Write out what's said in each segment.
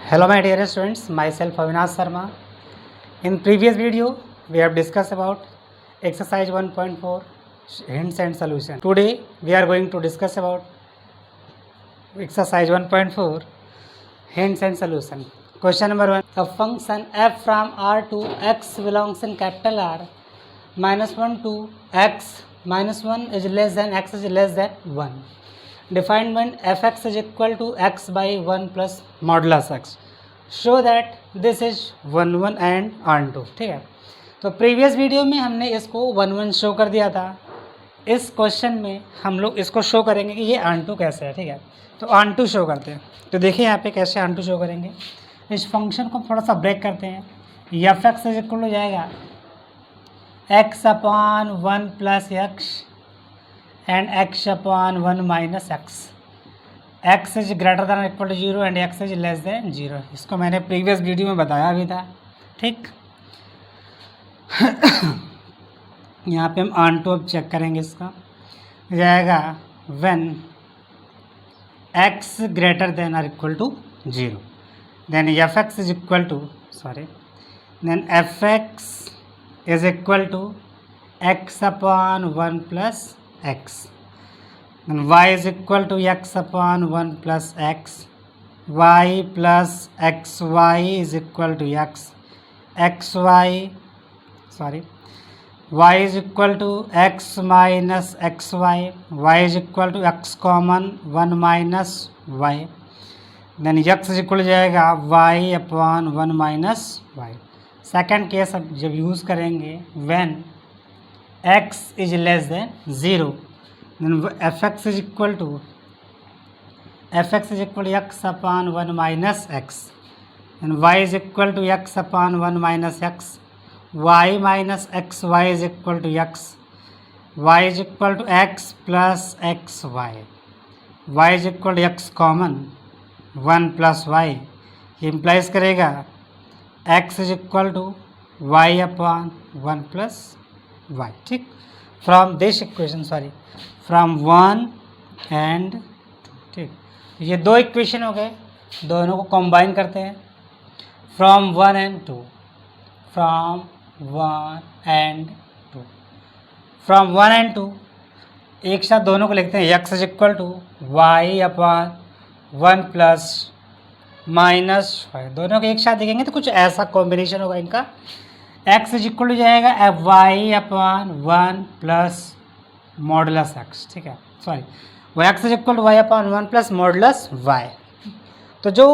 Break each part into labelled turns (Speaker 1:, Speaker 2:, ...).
Speaker 1: Hello my dear students, myself Avinash Sharma. In previous video we have discussed about exercise 1.4 hints and solution. Today we are going to discuss about exercise 1.4 hints and solution. Question number 1. A function f from r to x belongs in capital R minus 1 to x minus 1 is less than x is less than 1. Defined when fx is equal to x by 1 plus modulus x. Show that this is 1 1 and on 2. ठीक है, तो previous video में हमने इसको 1 1 show कर दिया था. इस क्वेश्चन में हम लोग इसको शो करेंगे कि ये ऑन टू कैसे है. ठीक है, तो ऑन टू शो करते हैं. तो देखिए यहाँ पे कैसे ऑन टू शो करेंगे. इस फंक्शन को थोड़ा सा ब्रेक करते हैं. एफ एक्स इज इक्वल हो जाएगा x upon 1 plus x and x upon 1 minus x. X is greater than equal to 0 and x is less than 0. इसको मैंने प्रीवियस वीडियो में बताया भी था. ठीक यहाँ पे हम ऑन टू अब चेक करेंगे. इसका जाएगा व्हेन एक्स ग्रेटर देन और equal to 0 then F x is equal to then F x is equal to x upon 1 plus x. Then y is equal to x upon 1 plus x. Y plus xy is equal to x. Y is equal to x minus xy. Y is equal to x common 1 minus y. Then x is equal to जाएगा y upon 1 minus y. Second case अब जब use करेंगे when x is less than 0. then fx is equal to x upon 1 minus x and y is equal to x upon 1 minus x. Y minus xy is equal to x. Y is equal to x plus xy. Y is equal to x common 1 plus y. ये implies करेगा x is equal to y upon 1 plus y. ठीक, from this equation from 1 and 2. ठीक, ये दो equation हो गए, दोनों को कंबाइन करते हैं. From 1 and 2, from 1 and 2, from 1 and 2 एक साथ दोनों को लिखते हैं. X is equal to y upon 1 plus minus 5. दोनों को एक साथ देखेंगे तो कुछ ऐसा कॉम्बिनेशन होगा इनका. एक्स इज इक्वल टू जाएगा y upon 1 plus modulus x. ठीक है, सॉरी, वो x is equal to y upon 1 plus modulus y. तो जो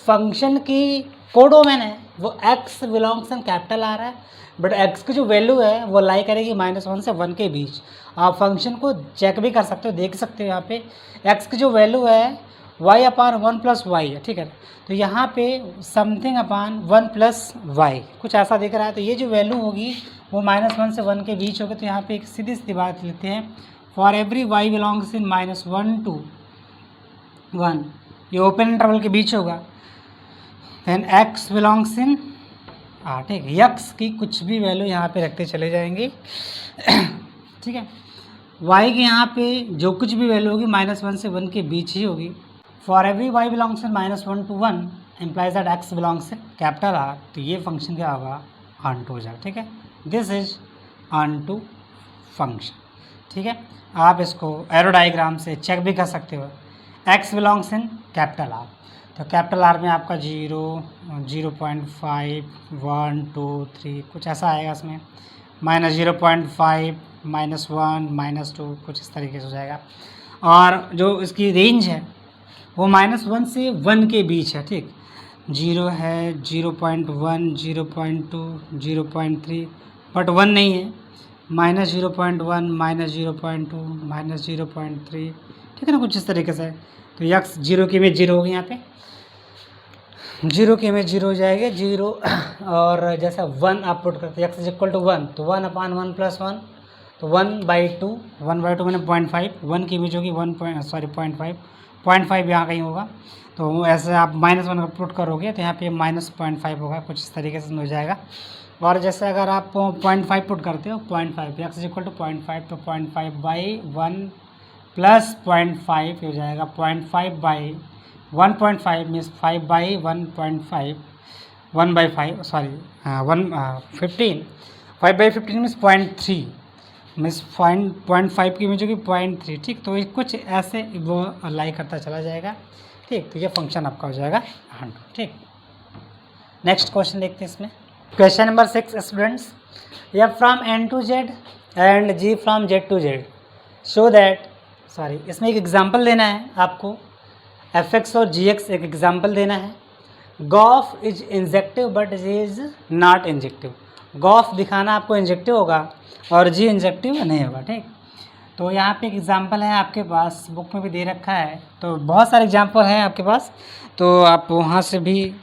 Speaker 1: फंक्शन की कोडोमेन है वो एक्स बिलोंग्स इन कैपिटल आ रहा है, बट एक्स की जो वैल्यू है वो लाई करेगी -1 से 1 के बीच. आप फंक्शन को चेक भी कर सकते हो, देख सकते हो. यहाँ पे एक्स की जो वैल्यू है वाई अपॉन 1 प्लस वाई है. ठीक है, तो यहाँ पे समथिंग अपॉन 1 प्लस वाई कुछ ऐसा दिख रहा है. तो ये जो वैल्यू होगी वो -1 से 1 के बीच होगी. तो यहाँ पे एक सीधी सीधी बात लेते हैं. For every y belongs in -1 to 1, ये ओपन इंटरवल के बीच होगा. देन एक्स बिलोंग्स इन ठीक है, एक्स की कुछ भी वैल्यू यहाँ पे रखते चले जाएंगे. ठीक है, वाई के यहाँ पे जो कुछ भी वैल्यू होगी -1 से 1 के बीच ही होगी. For every y belongs in -1 to 1 implies that x belongs in capital R. तो ये फंक्शन क्या होगा, ऑन टू हो जाएगा. ठीक है, this is onto function. ठीक है, आप इसको एरो डायग्राम से चेक भी कर सकते हो. X belongs in capital R, तो कैपिटल आर में आपका 0, 0.5, 1, 2, 3 कुछ ऐसा आएगा. इसमें -0.5, -1, -2 कुछ इस तरीके से हो जाएगा. और जो इसकी रेंज है वो -1 से 1 के बीच है. ठीक, 0 है, 0.1, 0.2, 0.3, बट 1 नहीं है. -0.1, -0.2, -0.3. ठीक है ना, कुछ इस तरीके से. तो यक्स 0 की इमेज 0 होगी. यहाँ पे 0 की इमेज 0 हो जाएगी 0. और जैसा 1 आप पुट करते हैं एक्स इज इक्वल टू 1, तो 1 अपॉन 1 प्लस 1, तो 1/2 मैंने 0.5. 1 की इमेज होगी 0.5 यहाँ कहीं होगा. तो ऐसे आप -1 का पुट करोगे तो यहाँ पे -0.5 होगा. कुछ इस तरीके से हो जाएगा. और जैसे अगर आप 0.5 पुट करते हो, 0.5 एक्स इज इक्वल टू 0.5, तो 0.5/1 प्लस 0.5 हो जाएगा 0.5/, 1.5 मीन्स 5/1.5 1/5 सॉरी 15 5/15 मीन्स 0.3 मीन्स 0.5 की वजह की 0.3 ठीक। तो ये कुछ ऐसे वो लाई करता चला जाएगा ठीक। तो ये फंक्शन आपका हो जाएगा 100 ठीक। नेक्स्ट क्वेश्चन देखते हैं इसमें। Question number 6 students, F from n to z and g from z to z show that sorry इसमें एक एग्जांपल देना है आपको, fx और gx एक एग्जांपल देना है। Gof is injective but g is not injective. Gof दिखाना आपको इंजेक्टिव होगा और जी इंजेक्टिव नहीं होगा ठीक। तो यहाँ पे एक एग्जांपल है आपके पास, बुक में भी दे रखा है, तो बहुत सारे एग्जांपल हैं आपके पास, तो आप वहाँ से भी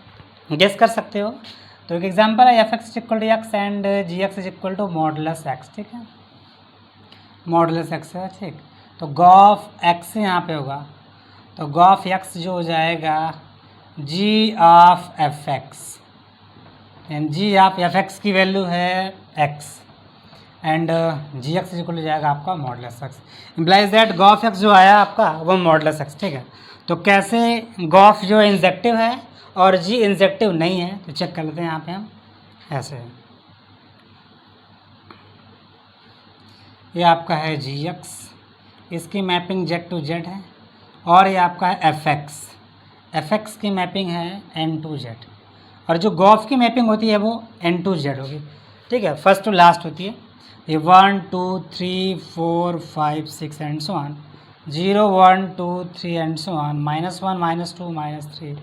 Speaker 1: गेस कर सकते हो। तो एक एग्जांपल है f x equal to x and g x is equal to modulus x ठीक है, मॉडुलस एक्स है ठीक। तो गॉफ एक्स यहाँ पे होगा, तो गॉफ एक्स जो हो जाएगा g of f x and g of f x की वैल्यू है x and g x equal हो जाएगा आपका modulus x. Implies that gof x जो आया आपका वो मॉडुलस एक्स ठीक है। तो कैसे गॉफ जो इंजेक्टिव है और जी इंजेक्टिव नहीं है, तो चेक कर लेते हैं यहाँ पे हम। ऐसे है, ये आपका है जी एक्स, इसकी मैपिंग जेड टू जेड है, और ये आपका है एफ एक्स, एफ एक्स की मैपिंग है एन टू जेड, और जो गॉफ की मैपिंग होती है वो एन टू जेड होगी ठीक है, फर्स्ट टू लास्ट होती है। ये 1 2 3 4 5 6 and so on, 0 1 2 3 and so on, -1 -2 -3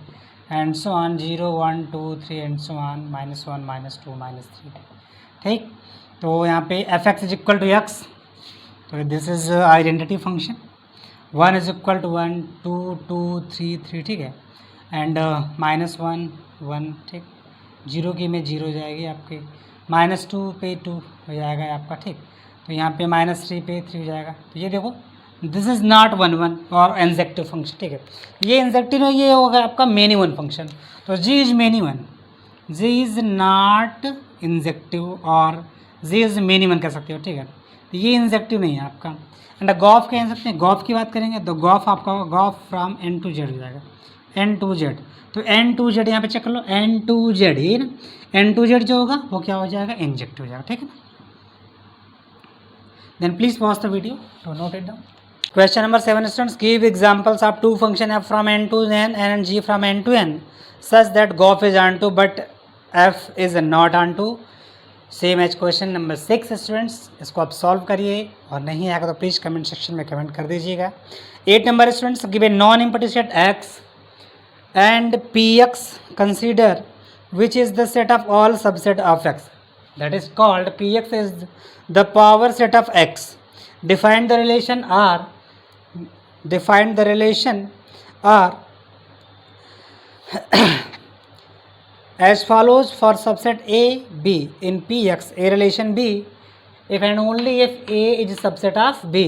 Speaker 1: and so on, 0 1 2 3 and so on, -1 -2 -3 ठीक। तो यहाँ पे f x is equal to x, तो this is identity function, 1 is equal to 1 2 2 3 3 ठीक है, एंड -1 1 ठीक, 0 की में 0 हो जाएगी आपकी, -2 पे 2 हो जाएगा आपका ठीक। तो यहाँ पे -3 पे 3 हो जाएगा। तो ये देखो दिस इज़ नॉट 1 1 और इंजेक्टिव फंक्शन ठीक है, ये इंजेक्टिव है, ये होगा आपका मेनी वन फंक्शन। तो g is many one, g is not injective और जी इज़ मेनी वन कह सकते हो ठीक है। तो ये इंजेक्टिव नहीं है आपका। एंड गॉफ कह सकते हैं, गॉफ की बात करेंगे तो गॉफ आपका gof from n to z हो जाएगा, n to z। तो n to z यहाँ पे चेक कर लो, n to z ही ना, n to z जो होगा वो क्या हो जाएगा, इंजेक्टिव हो जाएगा ठीक है ना। Then please pause the video to note it down. Question number 7 students, give examples of two function f from n to n and g from n to n such that gof is onto but f is not onto. Same as question number 6 students, इसको आप solve करिए और नहीं आएगा तो please comment section में comment कर दीजिएगा। 8 number students, give a non empty set x and px, consider which is the set of all subset of x, that is called px is the power set of x. Define the relation r, define the relation r as follows for subset a b in px, a relation b if and only if a is subset of b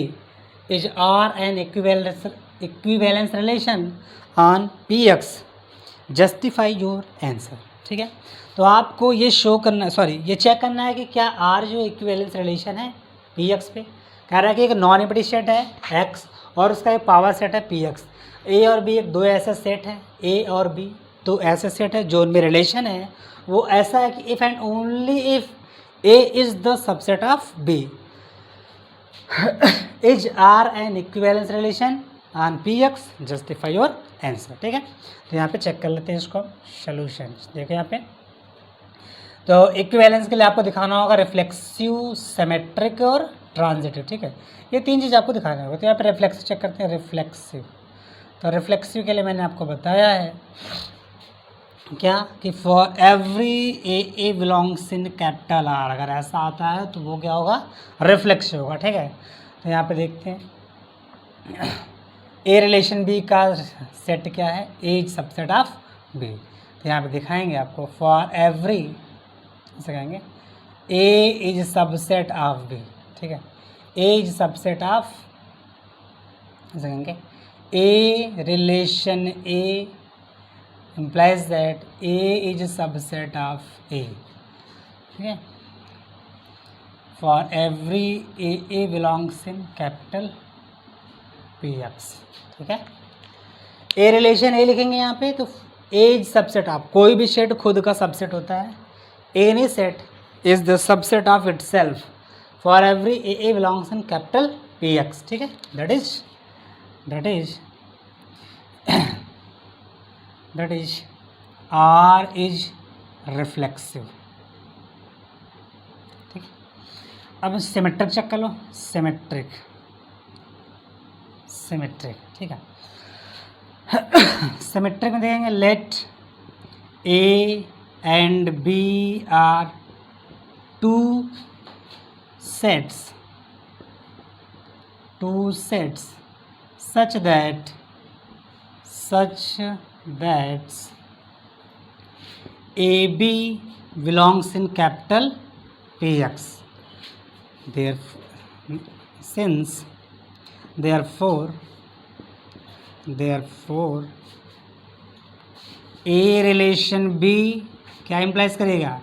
Speaker 1: is r an equivalence relation on px, justify your answer ठीक है। तो आपको ये show करना, sorry ये check करना है कि क्या r जो इक्विवेलेंस रिलेशन है px पे, कह रहा है कि एक नॉन एम्प्टी सेट है x और उसका एक पावर सेट है px, a और b एक दो ऐसे सेट है, a और b दो ऐसे सेट है जो उनमें रिलेशन है वो ऐसा है कि if and only if a is the subset of b is r N equivalence relation on px, justify your answer ठीक है। तो यहाँ पे चेक कर लेते हैं इसको सोल्यूशन, देखो यहाँ पे। तो इक्विवेलेंस के लिए आपको दिखाना होगा रिफ्लेक्सिव, सिमेट्रिक और ट्रांजिटिव ठीक है, ये तीन चीज़ आपको दिखाना होगा। तो यहाँ पे रिफ्लेक्सिव चेक करते हैं, रिफ्लेक्सिव। तो रिफ्लेक्सिव के लिए मैंने आपको बताया है क्या कि for every A belongs in capital are, अगर ऐसा आता है तो वो क्या होगा, रिफ्लेक्सिव होगा ठीक है। तो यहाँ पे देखते हैं ए रिलेशन बी का सेट क्या है, A is subset of B. तो यहाँ पे दिखाएंगे आपको फॉर एवरी, ऐसे कहेंगे A is subset of B ठीक है, ए इज सबसेट ऑफ, ऐसे कहेंगे A relation A implies that A is a subset of A ठीक है। For every A belongs in capital PX ठीक है। ए रिलेशन ए लिखेंगे यहाँ पे, तो ए सबसेट ऑफ, कोई भी सेट खुद का सबसेट होता है, any set is the subset of itself for every A belongs in capital P x, ठीक है, that is R is reflexive, ठीक है। अब सिमेट्रिक चेक कर लो, सिमेट्रिक, ठीक है। सिमेट्रिक में देखेंगे let A and B are two sets such that AB belongs in capital PX. Therefore A relation B क्या implies करेगा,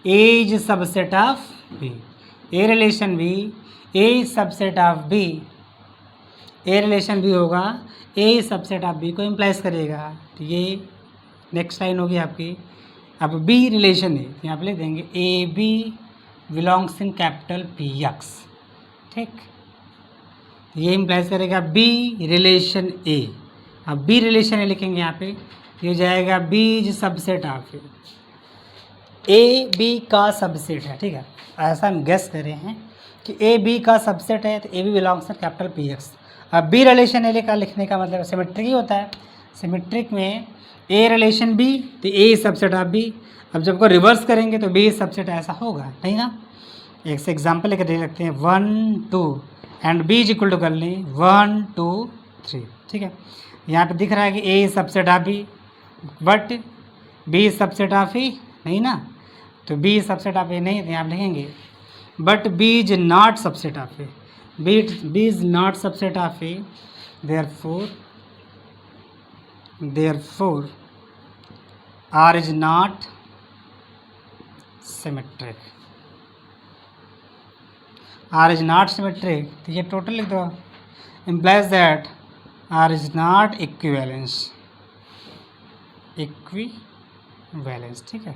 Speaker 1: A is subset of B, A relation B A subset of B, A relation B होगा A subset of B को implies करेगा, तो ये next line होगी आपकी। अब B रिलेशन है, यहाँ पे लिख देंगे A B belongs in capital P x, ठीक, ये इम्प्लाइज करेगा B रिलेशन A। अब B रिलेशन A लिखेंगे यहाँ पे, ये जाएगा B is subset of A B का सबसेट है, ठीक है, ऐसा हम गेस कर रहे हैं कि ए बी का सबसेट है, तो A B belongs in capital P x. अब बी रिलेशन ए का लिखने का मतलब सिमेट्रिक ही होता है, सिमेट्रिक में ए रिलेशन बी तो ए सबसेट ऑफ बी। अब जब को रिवर्स करेंगे तो बी सबसेट ऐसा होगा नहीं ना। एक से एग्जाम्पल लेकर दे सकते हैं 1 2 and B is equal to कर लें 1 2 3, ठीक है। यहाँ पे दिख रहा है कि A subset of B, but B subset of A नहीं ना, तो बी सबसेट ऑफ ए नहीं, तो यहाँ लिखेंगे but B is not subset of A, B is not subset of A, therefore R is not symmetric, R is not symmetric, तो ये total लिख दो, implies that R is not equivalence, ठीक है।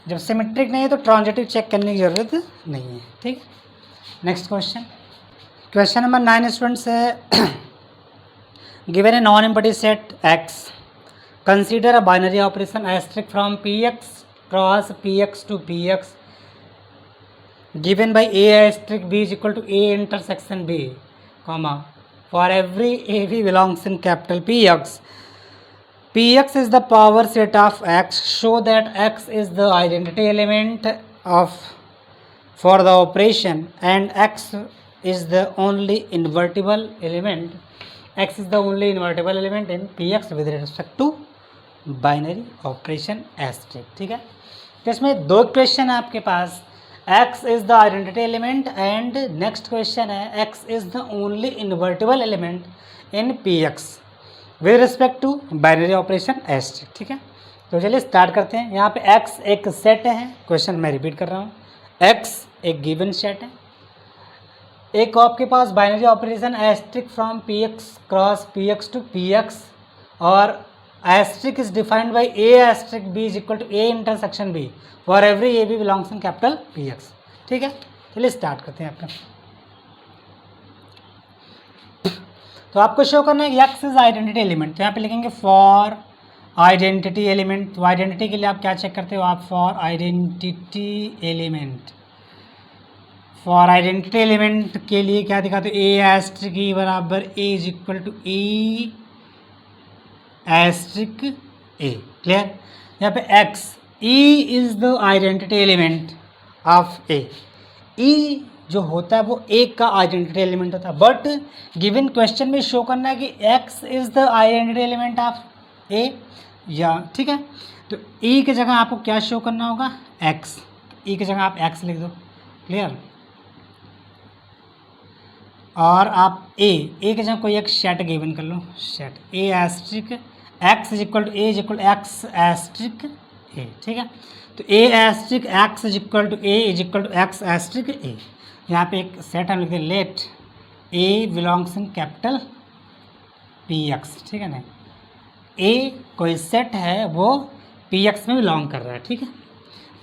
Speaker 1: जब सिमेट्रिक नहीं है तो ट्रांजिटिव चेक करने की ज़रूरत नहीं है, ठीक। नेक्स्ट क्वेश्चन नंबर 9 स्टूडेंट्स है given a non empty set x, consider a binary operation asterisk from P x cross P x to P x given by A asterisk B is equal to A intersection B, comma for every A B belongs in capital P x, Px is the power set of x, show that x is the identity element for the operation and x is the only invertible element, in Px with respect to binary operation asterisk, ठीक है। तो इसमें दो question है आपके पास, x is the identity element and next question है x is the only invertible element in Px with respect to binary operation asterisk, ठीक है। तो चलिए स्टार्ट करते हैं। यहाँ पे x एक सेट है, क्वेश्चन मैं रिपीट कर रहा हूँ, x एक गिवन सेट है, एक आपके पास binary operation asterisk from P x cross P x to P X, और asterisk is defined by A asterisk B is equal to A intersection B for every A B belongs in capital P x, ठीक है। चलिए start करते हैं अपना। तो आपको show करना है एक्स इज आइडेंटिटी एलिमेंट, तो यहाँ पे लिखेंगे फॉर आइडेंटिटी एलिमेंट। तो आइडेंटिटी के लिए आप क्या चेक करते हो, आप फॉर आइडेंटिटी एलिमेंट के लिए क्या दिखाते हो, ए एस्ट्रिक ई बराबर A is equal to e asterisk A, clear. यहाँ पे X e is the identity element of A, e जो होता है वो एक का आइडेंटिटी एलिमेंट होता है, बट गिवन क्वेश्चन में शो करना है कि x is the identity element of A, या ठीक है। तो e की जगह आपको क्या शो करना होगा, x, e की जगह आप x लिख दो, क्लियर। और आप a की जगह कोई एक सेट गिवन कर लो, set A asterisk x is equal to A is equal to X asterisk A, ठीक है। तो A asterisk x is equal to A is equal to X asterisk A. यहाँ पे एक सेट हम लिखते हैं let A belongs in capital P x, ठीक है ना। ए कोई सेट है वो पी एक्स में बिलोंग कर रहा है, ठीक है।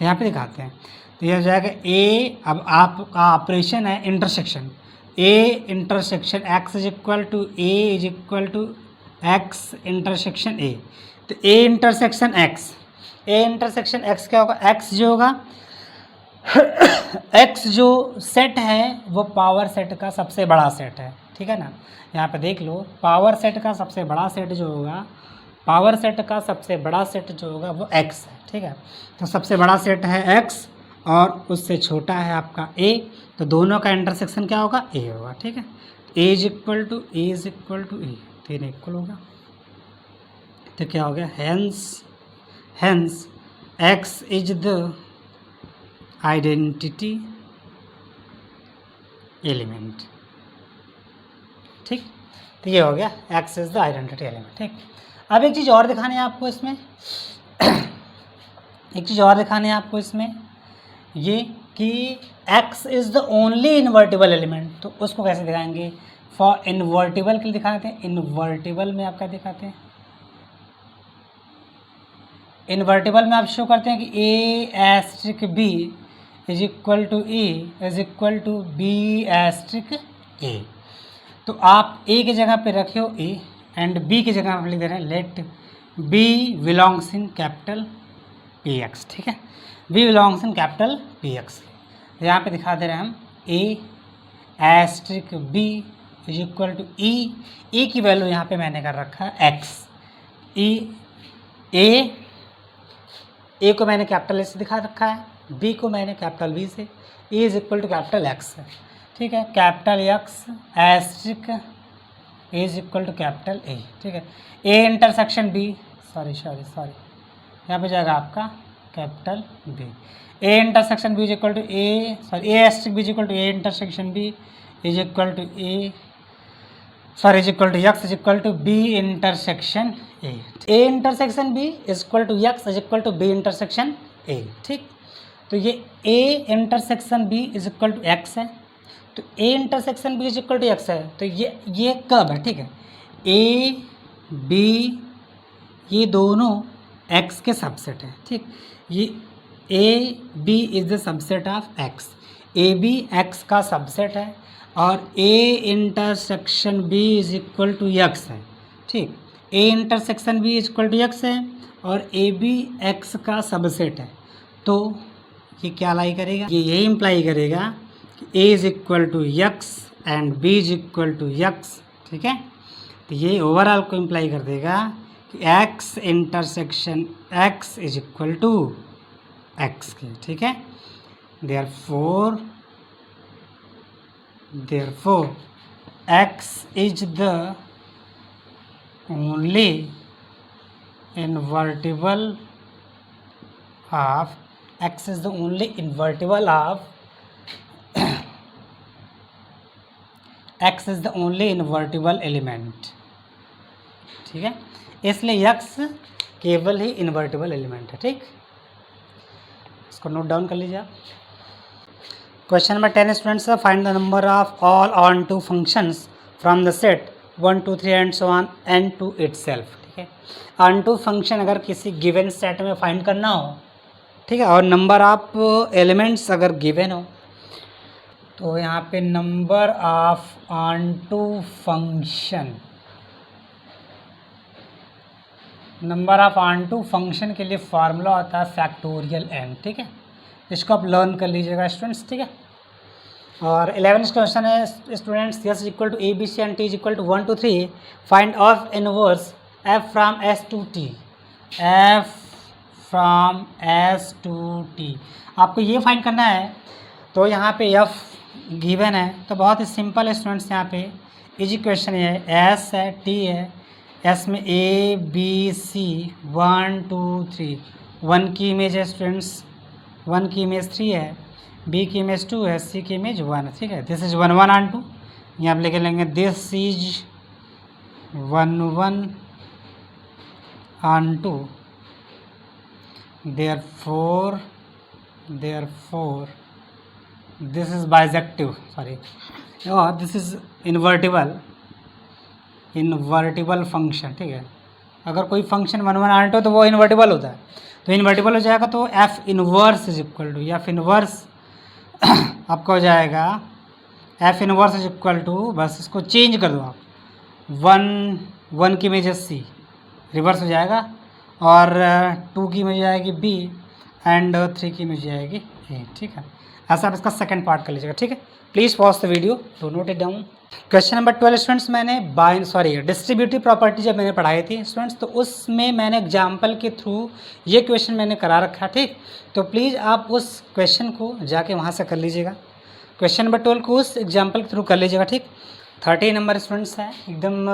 Speaker 1: यहाँ पे दिखाते हैं, तो यह हो जाएगा ए। अब आपका ऑपरेशन है intersection, A intersection x is equal to A is equal to X intersection A. तो A intersection X, A intersection X क्या होगा, एक्स जो होगा एक्स जो सेट है वो पावर सेट का सबसे बड़ा सेट है, ठीक है ना। यहाँ पे देख लो, पावर सेट का सबसे बड़ा सेट जो होगा, पावर सेट का सबसे बड़ा सेट जो होगा वो एक्स है, ठीक है। तो सबसे बड़ा सेट है एक्स और उससे छोटा है आपका ए, तो दोनों का इंटरसेक्शन क्या होगा, ए होगा, ठीक है। A is equal to A is equal to A, तीन इक्वल होगा, तो क्या हो गया, hence X is the identity element, ठीक। तो ये हो गया X is the identity element, ठीक। अब एक चीज़ और दिखानी है आपको इसमें एक चीज़ और दिखानी है आपको इसमें, ये कि x is the only invertible element. तो उसको कैसे दिखाएंगे, फॉर इन्वर्टिबल के लिए दिखाते हैं। इन्वर्टिबल में आप क्या दिखाते हैं, इन्वर्टिबल में आप शो करते हैं कि A asterisk B is equal to A is equal to B asterisk A. तो आप ए की जगह पे रखे हो ए एंड बी की जगह आप लिख दे रहे हैं let B belongs in capital P x, ठीक है। B belongs in capital P X. यहाँ पे दिखा दे रहे हैं हम A asterisk B is equal to e की वैल्यू यहाँ पे मैंने कर रखा है एक्स। ए को मैंने कैपिटल ए से दिखा रखा है, बी को मैंने कैपिटल बी से, A is equal to capital X है, ठीक है। Capital X asterisk A is equal to capital A, ठीक है। ए इंटरसेक्शन बी, सॉरी यहाँ पे जाएगा आपका capital B. A intersection B is equal to A, sorry A asterisk B is equal to A intersection B is equal to A, sorry is equal to x is equal to B intersection A intersection B is equal to x is equal to B intersection A, ठीक। तो ये A intersection B is equal to x है, तो A intersection B is equal to x है, तो ये कब है, ठीक है। ए बी ये दोनों एक्स के सबसेट है, ठीक। ये A B is the subset of x, A B x का सबसेट है और A intersection B is equal to x है, ठीक। A intersection B is equal to x है और ए बी एक्स का सबसेट है, तो ये क्या लाई करेगा, ये यही इम्प्लाई करेगा कि A is equal to x and B is equal to X, ठीक है। तो ये ओवरऑल को इम्प्लाई कर देगा कि x intersection x is equal to x के, ठीक है। Therefore x is the only invertible of x is the only invertible of x is the only invertible element, ठीक है। इसलिए x केवल ही इन्वर्टिबल एलिमेंट है, ठीक। इसको नोट डाउन कर लीजिए आप। Question number 10 students, find the number of all onto functions from the set 1 2 3 and so on n to itself, ठीक है। ऑन टू फंक्शन अगर किसी गिवन सेट में फाइंड करना हो, ठीक है, और नंबर ऑफ एलिमेंट्स अगर गिवन हो, तो यहाँ पे number of onto function, number of onto function के लिए फार्मूला होता है फैक्टोरियल n, ठीक है। इसको आप लर्न कर लीजिएगा स्टूडेंट्स, ठीक है। और 11th क्वेश्चन है students, S is equal to A B C and T is equal to 1 2 3, find of inverse f from s to t, f from s to t। आपको ये फाइंड करना है, तो यहाँ पे f गिवन है, तो बहुत ही सिंपल है स्टूडेंट्स। यहाँ पे इजी क्वेश्चन है, s है, t है, s में a b c 1 2 3, 1 की इमेज है स्टूडेंट्स, 1 की इमेज 3 है, b की इमेज 2 है, c की इमेज 1 है, ठीक है। दिस इज 1 1 ऑन 2, यहाँ आप लेके लेंगे this is 1 1 on 2, therefore this is bisective, sorry, this is invertible invertible function, ठीक है। अगर कोई फंक्शन 1 1 आर्ट हो तो वो इन्वर्टिबल होता है, तो इन्वर्टिबल हो जाएगा तो f inverse is equal to, f inverse आपका हो जाएगा f inverse is equal to, बस इसको चेंज कर दो आप, 1 की इमेज सी रिवर्स हो जाएगा, और 2 की इमेज आएगी बी, एंड 3 की इमेज आएगी ए, ठीक है। ऐसा आप इसका सेकंड पार्ट कर लीजिएगा, ठीक है। Please pause the video to note it down. Question number 12 students, मैंने डिस्ट्रीब्यूटिव प्रॉपर्टी जब मैंने पढ़ाई थी स्टूडेंट्स, तो उसमें मैंने एग्जाम्पल के थ्रू ये क्वेश्चन मैंने करा रखा, ठीक। तो प्लीज़ आप उस क्वेश्चन को जाके वहाँ से कर लीजिएगा, क्वेश्चन नंबर 12 को उस एग्जाम्पल के थ्रू कर लीजिएगा, ठीक। 30 नंबर स्टूडेंट्स है, एकदम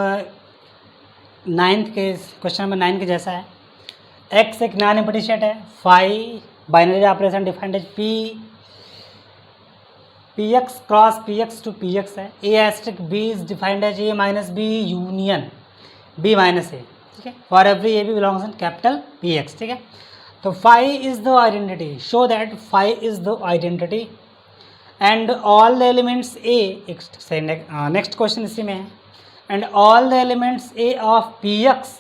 Speaker 1: 9th के क्वेश्चन नंबर 9 के जैसा है। एक्स एक नॉन एम्प्टी सेट है, phi binary operation defined as P x cross P x to P X है, A asterisk B is defined as A minus B union B minus A, ठीक है, for every A B belongs in capital P x, ठीक है। तो phi is the identity, show that phi is the identity and all the elements A, next question इसी में है, and all the elements A of P X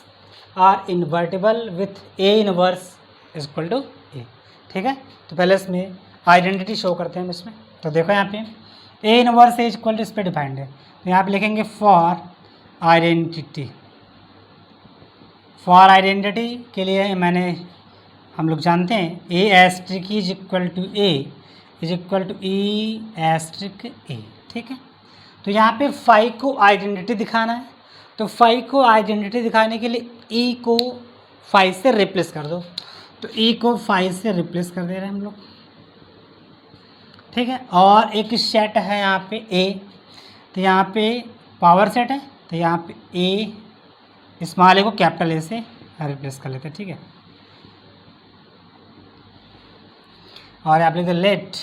Speaker 1: are invertible with A inverse is equal to A, ठीक है। तो पहले इसमें identity show करते हैं हम इसमें, तो देखो यहाँ पे A inverse A equal to इस पर डिफाइंड है, तो यहाँ पे लिखेंगे फॉर आइडेंटिटी के लिए हम लोग जानते हैं A asterisk is equal to A is equal to e asterisk A, ठीक है। तो यहाँ पे फाई को आइडेंटिटी दिखाना है, तो फाई को आइडेंटिटी दिखाने के लिए ई को फाई से रिप्लेस कर दो, तो ई को फाई से रिप्लेस कर दे रहे हैं हम लोग, ठीक है। और एक सेट है यहाँ पे ए, तो यहाँ पे पावर सेट है, तो यहाँ पे ए स्मॉल ए को कैपिटल ए से रिप्लेस कर लेते हैं, ठीक है। और आप लिखते let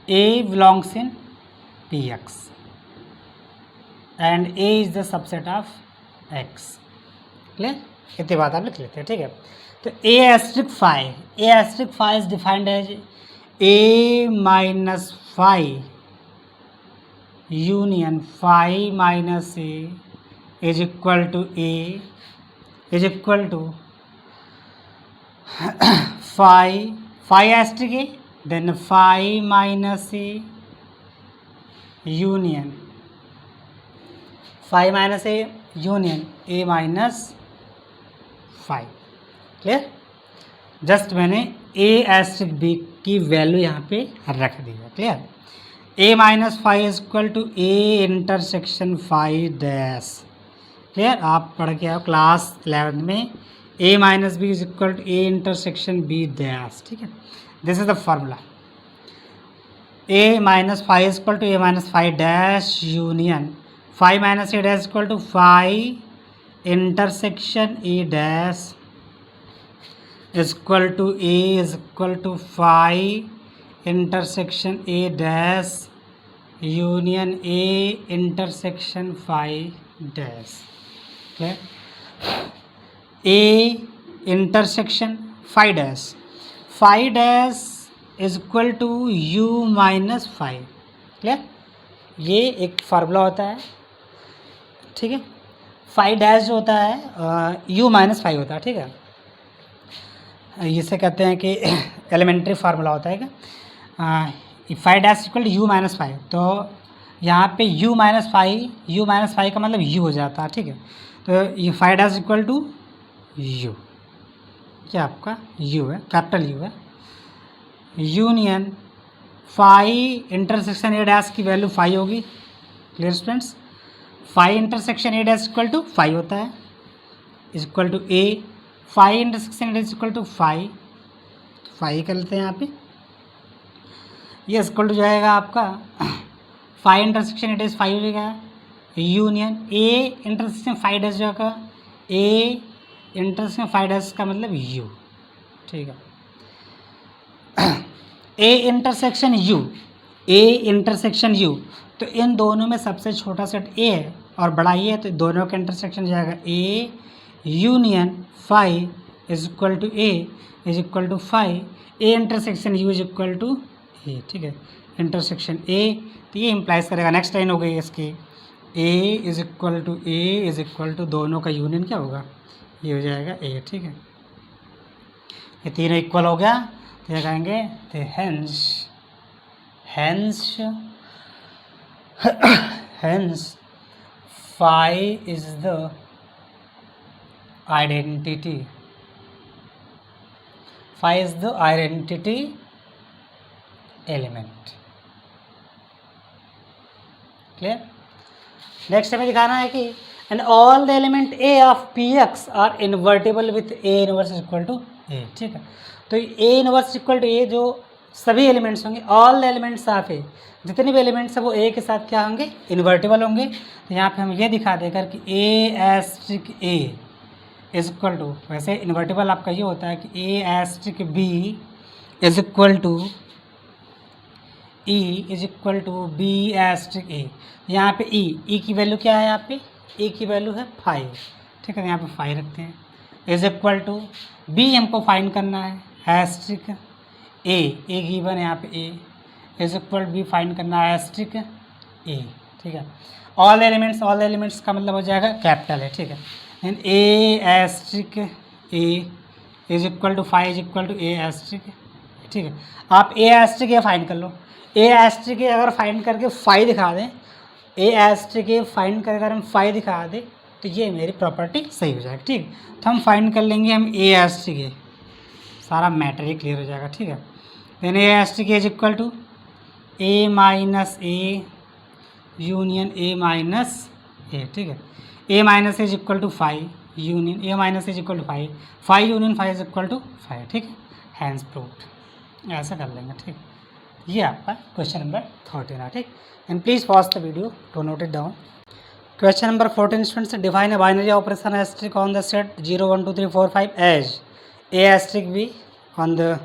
Speaker 1: A belongs in P X and A is the subset of X, clear, इतनी बात आप लिख लेते हैं, ठीक है। तो A asterisk phi is defined as A minus phi union phi minus A is equal to A is equal to phi asterisk A then phi minus A union phi minus A union A minus phi, clear. Just मैंने A asterisk B की value यहाँ पे रख दी है, clear. A minus phi is equal to A intersection phi dash, clear. आप पढ़ के आओ क्लास 11 में A minus B is equal to A intersection B dash, ठीक है। This is the formula, A minus phi is equal to A minus phi dash union phi minus A dash equal to phi intersection A dash is equal to A is equal to phi intersection A dash union A intersection phi dash, okay. A intersection phi dash is equal to U minus phi, clear। ये एक formula होता है, ठीक है। Phi dash जो होता है U minus phi होता है, ठीक है। इसे कहते हैं कि एलिमेंट्री फार्मूला होता है क्या, phi dash equal to U minus five, तो यहाँ पे यू माइनस फाइव का मतलब यू हो जाता है, ठीक है। तो ये phi dash equal to U, क्या आपका यू है, कैपिटल यू है, union phi intersection A dash की वैल्यू फाई होगी, clear students. Phi intersection A dash equal to phi होता है, is equal to A phi intersection is equal to phi कर लेते हैं यहाँ पे, ये इक्वल टू जाएगा आपका phi intersection it is phi हो जाएगा union A intersection phi dash जाएगा ए इंटरसेक्शन फाई डैश का मतलब यू, ठीक है। ए इंटरसेक्शन यू, तो इन दोनों में सबसे छोटा सेट ए है और बड़ा ये है, तो दोनों का इंटरसेक्शन जाएगा A union phi is equal to A is equal to phi, A intersection U is equal to A, ठीक है, इंटरसेक्शन ए, तो ये इम्प्लाइज करेगा। नेक्स्ट लाइन हो गई इसकी ए इज इक्वल टू दोनों का यूनियन क्या होगा, ये हो जाएगा ए। ठीक है, ये तीनों इक्वल हो गया तो ये कहेंगे तो hence phi is the identity element. Clear. Next हमें दिखाना है कि and all the element A of P X are invertible with A inverse equal to A. ठीक है, तो A inverse equal to A जो सभी एलिमेंट्स होंगे, all the elements of A, जितने भी एलिमेंट्स हैं वो ए के साथ क्या होंगे, इन्वर्टेबल होंगे। तो यहाँ पे हम ये दिखा देकर कि A asterisk A is equal to, वैसे इन्वर्टेबल आपका ये होता है कि A asterisk B is equal to E is equal to B asterisk A. यहाँ पे ई की वैल्यू क्या है, यहाँ पे ए की वैल्यू है 5। ठीक है, यहाँ पे 5 रखते हैं। इज इक्वल टू बी हमको फाइंड करना है, एस्ट्रिक ए गिवन है यहाँ पे ए इज इक्वल बी फाइंड करना है एस्ट्रिक ए। ठीक है, ऑल एलिमेंट्स का मतलब हो जाएगा कैपिटल है। ठीक है, and A asterisk A is equal to 5 is equal to A asterisk. ठीक है, आप ए एस्ट्रिक ए फाइंड कर लो। ए एस्ट्रिक ए अगर फाइंड करके 5 दिखा दें, ए एस्ट्रिक ए फाइंड कर अगर हम 5 दिखा दें तो ये मेरी प्रॉपर्टी सही हो जाएगी। ठीक, तो हम फाइंड कर लेंगे हम ए एस्ट्रिक ए, सारा मैटर ही क्लियर हो जाएगा। ठीक है, then A asterisk A is equal to A minus A union A minus A. ठीक है, A minus is equal to 5 union A minus is equal to 5 union 5 is equal to 5। ठीक है, hence proved, ऐसा कर लेंगे। ठीक, ये आपका क्वेश्चन नंबर 13 है। ठीक, and please pause the video to note it down. Question number 14 students, define a binary operation asterisk on the set 0 1 2 3 4 5 as A asterisk B on the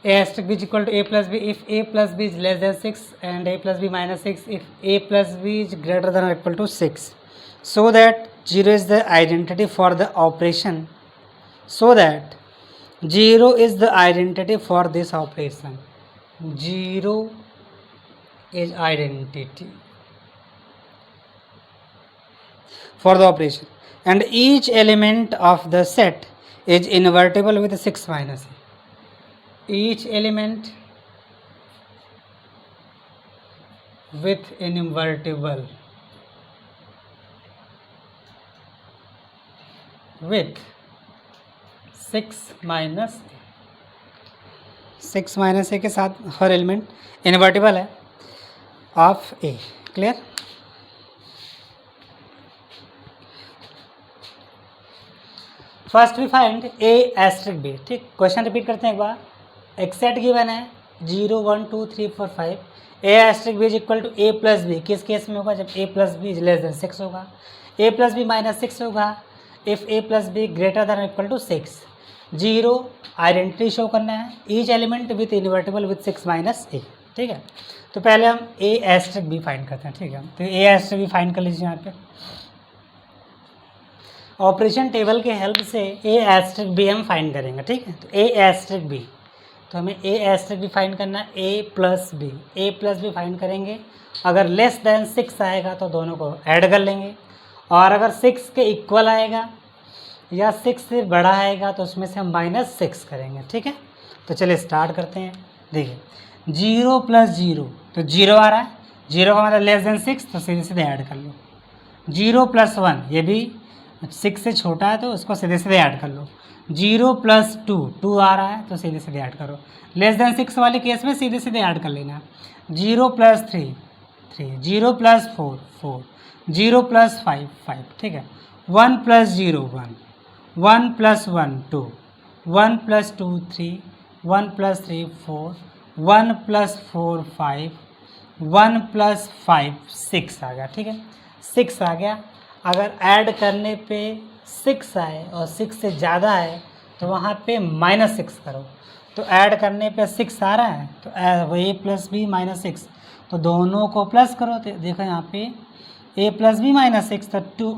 Speaker 1: a asterisk b is equal to a plus b if a plus b is less than 6 and a plus b minus 6 if a plus b is greater than or equal to 6, so that 0 is the identity for the operation, so that 0 is the identity for this operation, 0 is identity for the operation and each element of the set is invertible with 6 minus a. Each element with invertible with 6 minus a के साथ हर element invertible है of A. Clear. First we find A asterisk B. ठीक, question repeat करते हैं एक बार। एक set given है 0 1 2 3 4 5 A asterisk B is equal to A plus B. किस केस में होगा, जब A plus B is less than 6 होगा। ए प्लस बी माइनस 6 होगा if A plus B greater than equal to 6। 0 identity show करना है, each element with invertible with 6 minus A. ठीक है, तो पहले हम ए एस्ट्रिक बी फाइंड करते हैं। ठीक है, तो ए एस्ट्रिक बी फाइंड कर लीजिए। यहाँ पे ऑपरेशन टेबल के हेल्प से ए एस्ट्रिक बी हम फाइंड करेंगे। ठीक है, तो ए एस्ट्रिक बी, तो हमें ए एस्ट्रिक बी फाइंड करना है, ए प्लस बी फाइंड करेंगे। अगर लेस देन 6 आएगा तो दोनों को ऐड कर लेंगे, और अगर 6 के इक्वल आएगा या 6 से बड़ा आएगा तो उसमें से हम -6 करेंगे। ठीक है, तो चलिए स्टार्ट करते हैं। देखिए 0 प्लस 0 तो 0 आ रहा है, 0 का मतलब लेस देन 6, तो सीधे सीधे ऐड कर लो। 0 प्लस 1 ये भी 6 से छोटा है तो उसको सीधे सीधे ऐड कर लो। 0 प्लस 2 आ रहा है तो सीधे सीधे ऐड करो। लेस देन 6 वाले केस में सीधे सीधे ऐड कर लेना। 0 प्लस 3 0 प्लस 4 0 प्लस 5 ठीक है। 1 plus 0 1 plus 1 2 1 plus 2 3 1 plus 3 4 1 plus 4 5 1 plus 5 6 आ गया। ठीक है, 6 आ गया। अगर ऐड करने पे 6 आए और 6 से ज़्यादा है तो वहाँ पे -6 करो। तो ऐड करने पे 6 आ रहा है तो वो a प्लस बी -6, तो दोनों को प्लस करो। तो देखो यहाँ पे a प्लस बी -6 तो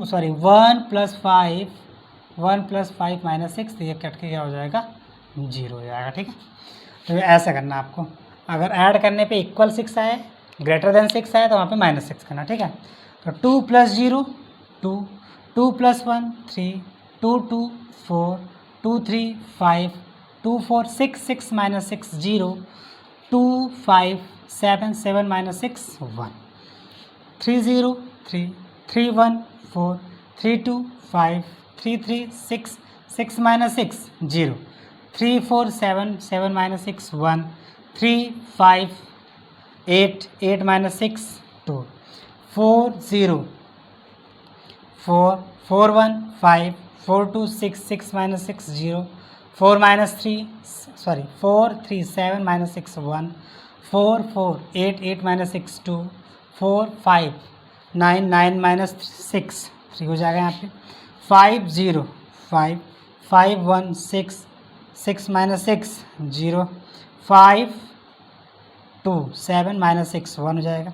Speaker 1: 1 प्लस 5 -6, तो ये कट के क्या हो जाएगा 0 हो जाएगा। ठीक है, तो ऐसा करना आपको। अगर ऐड करने पे इक्वल 6 आए, ग्रेटर देन 6 आए तो वहाँ पे -6 करना। ठीक है, तो 2 plus 0 2, 2 plus 1 3, 2 2 4, 2 3 5, 2 4 6, 6 minus 6 0, 2 5 7, 7 minus 6 1, 3 0 3, 3 1 4, 3 2 5, 3 3 6, 6 minus 6 0, 3 4 7, 7 minus 6 1, 3 5 8, 8 minus 6 2, 4 0 4, 4 1 5, 4 2 6, 6 minus 6 0, 4 minus 3 sorry 4 3 7 minus 6 1, 4 4 8, 8 minus 6 2, 4 5 9, 9 minus 6 3 हो जाएगा यहाँ पे, 5 0 5, 5 1 6, 6 minus 6 0, 5 2 7 minus 6 1 हो जाएगा,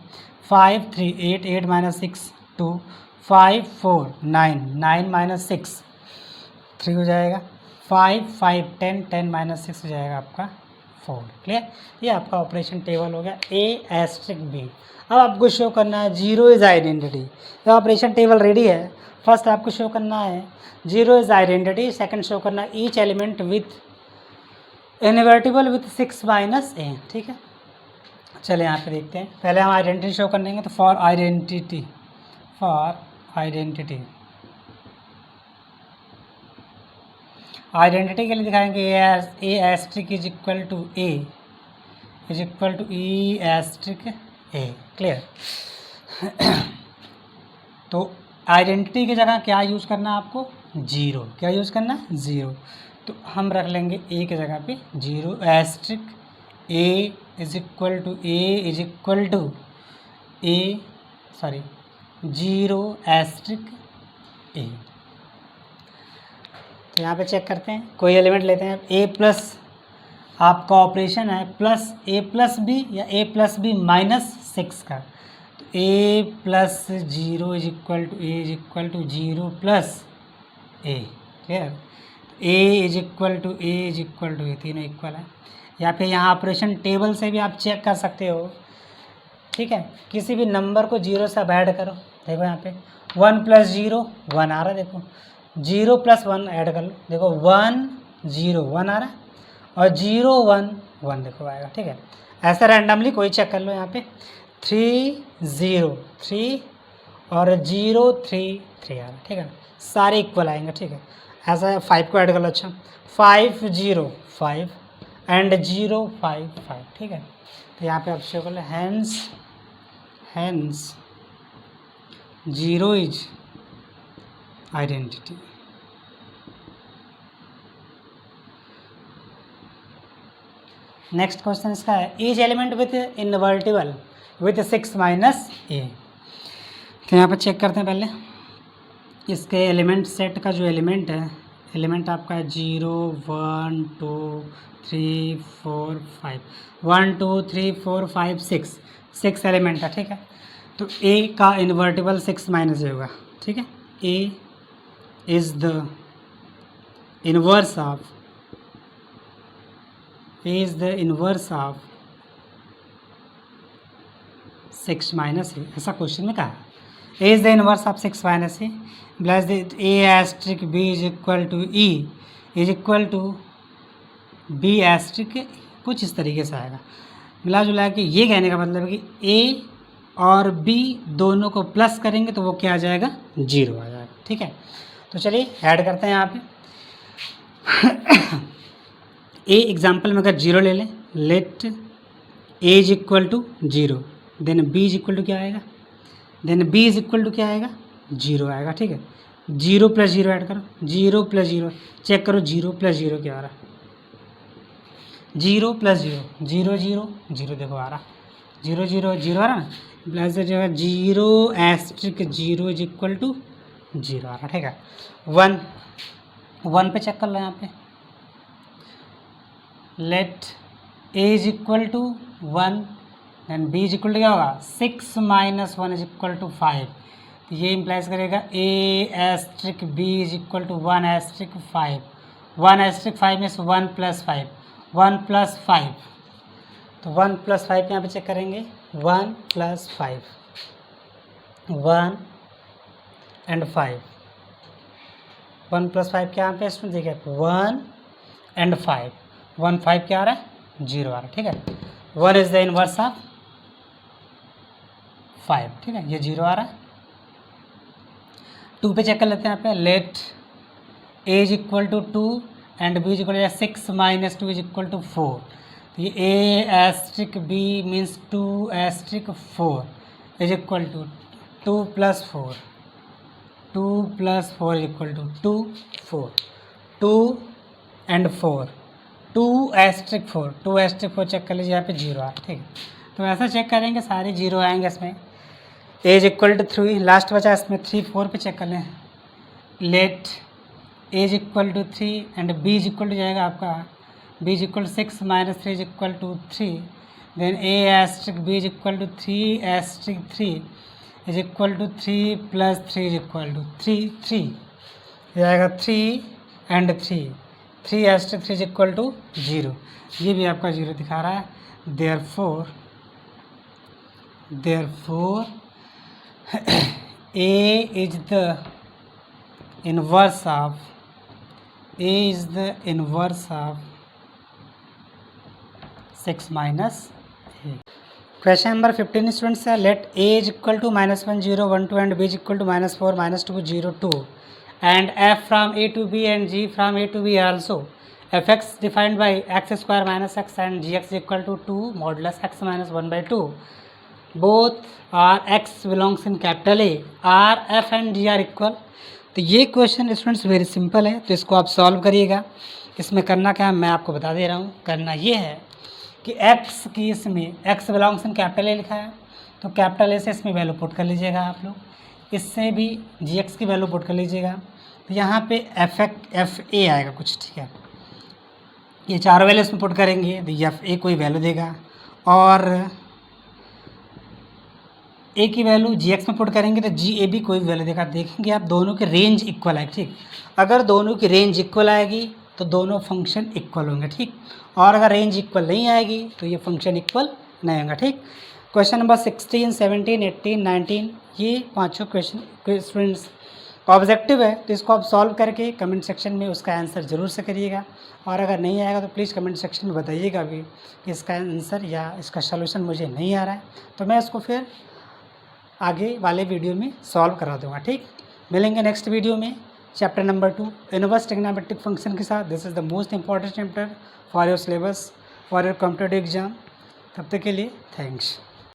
Speaker 1: 5 3 8, 8 minus 6 2, 5 4 9, 9 minus 6 3 हो जाएगा, 5 5 10, 10 minus 6 हो जाएगा आपका 4। क्लियर? ये आपका ऑपरेशन टेबल हो गया ए एस्ट्रिक बी। अब आपको शो करना है जीरो इज आइडेंटिटी। तो ऑपरेशन टेबल रेडी है। फर्स्ट आपको शो करना है zero is identity, second show करना है each element with invertible with 6 minus A. ठीक है, चलिए यहाँ पे देखते हैं। पहले हम आइडेंटिटी शो कर देंगे। तो फॉर आइडेंटिटी के लिए दिखाएंगे A asterisk is equal to A is equal to e asterisk A. Clear? तो आइडेंटिटी की जगह क्या यूज़ करना है आपको? जीरो। क्या यूज़ करना है? ज़ीरो। तो हम रख लेंगे ए की जगह पे zero asterisk A is equal to zero asterisk A. तो यहाँ पे चेक करते हैं, कोई एलिमेंट लेते हैं। ए प्लस आपका ऑपरेशन है प्लस ए प्लस बी या ए प्लस बी माइनस 6 का। तो A plus zero is equal to zero plus A. Clear? A is equal to A, तीनों इक्वल है। या फिर यहाँ ऑपरेशन टेबल से भी आप चेक कर सकते हो। ठीक है, किसी भी नंबर को जीरो से अब ऐड करो। देखो यहाँ पे 1 प्लस जीरो 1 आ रहा है। देखो 0 प्लस 1 ऐड कर लो। देखो 1 0 1 आ रहा है और 0 1 1 देखो आएगा। ठीक है, ऐसा रैंडमली कोई चेक कर लो। यहाँ पे 3 0 3 और 0 3 3 आ रहा है। ठीक है, सारे इक्वल आएंगे। ठीक है, ऐसा 5 को ऐड कर लो। अच्छा 5 0 5 एंड 0 5 5। ठीक है, तो यहाँ पे आप शो कर लो hence zero is identity. Next question इसका है each element with invertible with 6 minus A. तो यहाँ पर चेक करते हैं पहले इसके एलिमेंट सेट का। जो एलिमेंट है, एलिमेंट आपका है 0 1 2 3 4 5 1 2 3 4 5 6 एलिमेंट है। ठीक है, तो ए का इन्वर्टिबल 6 माइनस ए होगा। ठीक है, A is the inverse of of 6 minus A. ऐसा क्वेश्चन में कहा A is the inverse of 6 minus A plus A asterisk B is equal to E is equal to B asterisk. कुछ इस तरीके से आएगा। मिला जुला के ये कहने का मतलब है कि ए और बी दोनों को प्लस करेंगे तो वो क्या आ जाएगा? 0 आ जाएगा। ठीक है, तो चलिए ऐड करते हैं यहाँ पे। ए एग्जाम्पल में अगर 0 ले लें, let A is equal to 0, then B is equal to क्या आएगा? Then B is equal to क्या आएगा? 0 आएगा। ठीक है, 0 प्लस 0 ऐड करो, 0 प्लस 0 चेक करो, 0 प्लस 0 क्या आ रहा है? 0 प्लस 0 0 0 0 देखो आ रहा, 0 0 0 आ रहा ना, प्लस जो है 0 एस्ट्रिक 0 इज इक्वल टू 0 आ रहा। ठीक है, 1 पे चेक कर लो। यहाँ पे let A is equal to 1 and B is equal to क्या होगा? 6 माइनस 1 इज इक्वल टू 5। तो ये इम्प्लाइज करेगा A asterisk B is equal to 1 asterisk 5। 1 asterisk 5 means 1 plus 5, 1 plus 5। तो 1 प्लस 5 यहाँ पे चेक करेंगे, 1 प्लस 5 1 एंड 5, 1 + 5 क्या पे इसमें देखिए 1 एंड 5, 1 5 क्या आ रहा है 0 आ रहा है, ठीक है। 1 इज द इनवर्स ऑफ 5, ठीक है, ये 0 आ रहा है। 2 पे चेक कर लेते हैं यहाँ पे, let a is equal to 2 and b is equal to 6 minus 2 is equal to 4। तो ये a asterisk b means 2 asterisk 4 is equal to 2 + 4, 2 + 4 is equal to 2 4, 2 and 4, 2 asterisk 4, 2 asterisk 4 check कर लीजिए, यहाँ पे 0 आ रहा है, ठीक है। तो ऐसा चेक करेंगे, सारे 0 आएंगे इसमें। a is equal to 3, last बचा इसमें 3 4 पे चेक कर लें, let a is equal to 3 and b is equal to जाएगा आपका, b is equal to 6 minus 3 is equal to 3, then a asterisk b is equal to 3 asterisk 3 is equal to 3 + 3 is equal to 3 जाएगा 3 and 3 asterisk 3 is equal to 0, ये भी आपका 0 दिखा रहा है। Therefore a is the inverse of 6 minus a. Question number 15 students है, let a is equal to -1 0 1 2 and b is equal to -4 -2 0 2 and f from a to b and g from a to b also. fx defined by x square minus x and gx is equal to 2 modulus x minus 1/2. Both are x belongs in capital A. R, F and G are equal. तो ये question students very simple है, तो इसको आप solve करिएगा। इसमें करना क्या है मैं आपको बता दे रहा हूँ। करना ये है कि x की इसमें x belongs in capital A लिखा है, तो कैपिटल ए से इसमें वैल्यू पुट कर लीजिएगा आप लोग, इससे भी gx की वैल्यू पुट कर लीजिएगा। तो यहाँ पे एफ ए आएगा कुछ, ठीक है, ये चारों वैल्यू इसमें पुट करेंगे तो एफ ए कोई वैल्यू देगा, और ए की वैल्यू जी एक्स में पुट करेंगे तो जी ए भी कोई वैल्यू देगा। देखेंगे आप दोनों के रेंज इक्वल आएगी, ठीक। अगर दोनों की रेंज इक्वल आएगी तो दोनों फंक्शन इक्वल होंगे, ठीक। और अगर रेंज इक्वल नहीं आएगी तो ये फंक्शन इक्वल नहीं होगा, ठीक। क्वेश्चन नंबर 16 17 18 19 ये पाँचों क्वेश्चन स्टूडेंट्स ऑब्जेक्टिव है, तो इसको आप सॉल्व करके कमेंट सेक्शन में उसका आंसर ज़रूर से करिएगा। और अगर नहीं आएगा तो प्लीज़ कमेंट सेक्शन में बताइएगा भी कि इसका आंसर या इसका सलूशन मुझे नहीं आ रहा है, तो मैं इसको फिर आगे वाले वीडियो में सॉल्व करा दूंगा, ठीक। मिलेंगे नेक्स्ट वीडियो में chapter number 2 inverse trigonometric function के साथ। This is the most important chapter for your syllabus for your competitive exam. तब तक के लिए थैंक्स।